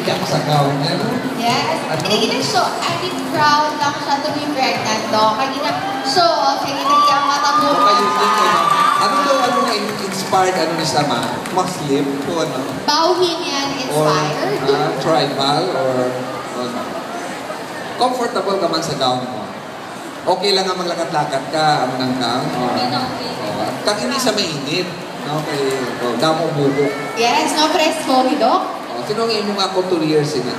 ka sa gown niya, no? Yes. Hindi so, I think proud lang siya to be pregnant, no? Kaya show off, hindi niya matabo. Ano inspired, ano ni Sama? Muslim? O ano? Bohemian inspired? Or tribal? Or ano? Comfortable ka man sa gown mo? Okay lang nga maglakad-lakad ka, amunang ka? Kag hindi sa mainit. No? Kaya, damo bubo. Yes, no presko ni Doc. Sino ang imong ako 2 years na?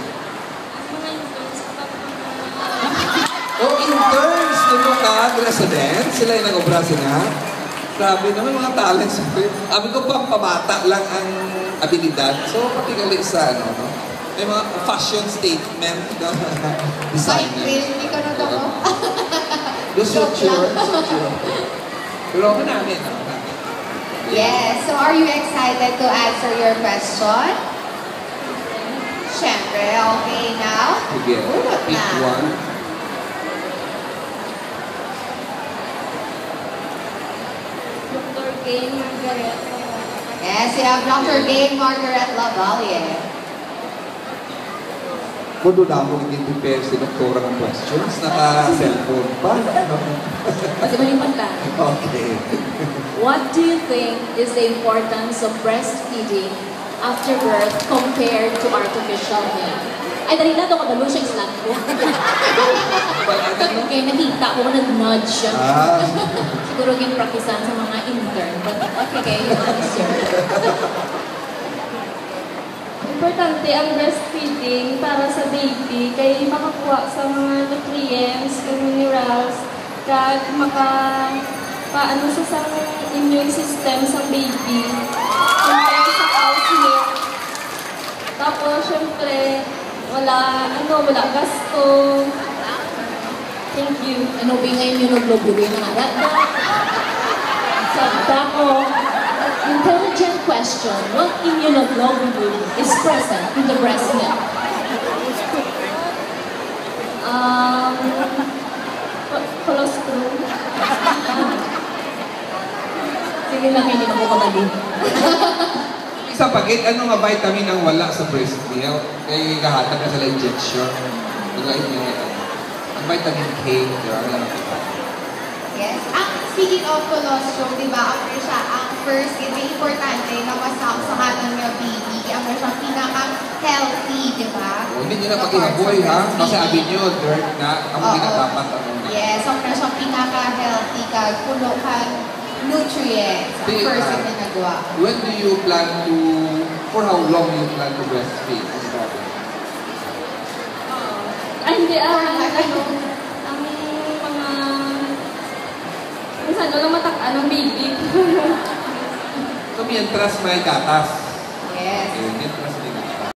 Interns! Nito ka, resident? Sila yung nag-obra sila? Grabe naman mga talents. Abi ko pang pabata lang ang abilidad. So, patigali sa ano, no? May mga fashion statement na designer. Hindi ko na ako. The suture. Pero ako namin. Yes. So, are you excited to answer your question? Siyempre. Okay now? Sige. Pick one. Dr. Gay Margaret. Yes, you have Dr. Gay Margaret Lavalle. Kung doon ako hindi prepare si Doktora ng questions, naka-cellphone pa. Kasi malipat ka. Okay. What do you think is the importance of breastfeeding after birth compared to artificial milk? Ay, dali na ito kabalo siya islam ko. Okay, nakita ko nag-nudge siya. Siguro yung practicean sa mga intern. But okay, you answer. Importante ang breastfeeding para sa baby kay makakuha sa mga nutrients, minerals, kag paano sa immune system sa baby. Compare sa cow's milk. Tapos, syempre, wala gasto. Thank you. Ano ba yung immunoglobulin na nga? Sabda ko, intelligent question, what immunoglobulin is present in the breast milk? Colostrum. Sige lang, hindi na ko kamali. Isa pagit, ano nga vitamin ang wala sa breast milk? Kaya kahatag na sila injection. Ang vitamin K, di ba? Yes. Speaking of colostrum, di ba, ang first, may importante na masak sa kanan niya baby. Ang siyang pinaka-healthy, di ba? Hindi nyo na pag-ihaboy, ha? Kasi abi nyo, dirt na, ang pinadapat ano. Yes, ang siyang pinaka-healthy ka, puno ka nutrients. Ang first yung ginagawa. When do you plan to, for how long you plan to breastfeed? Hindi, minsan lang matakaan ng baby. So, mientras may gatas. Yes. Mientras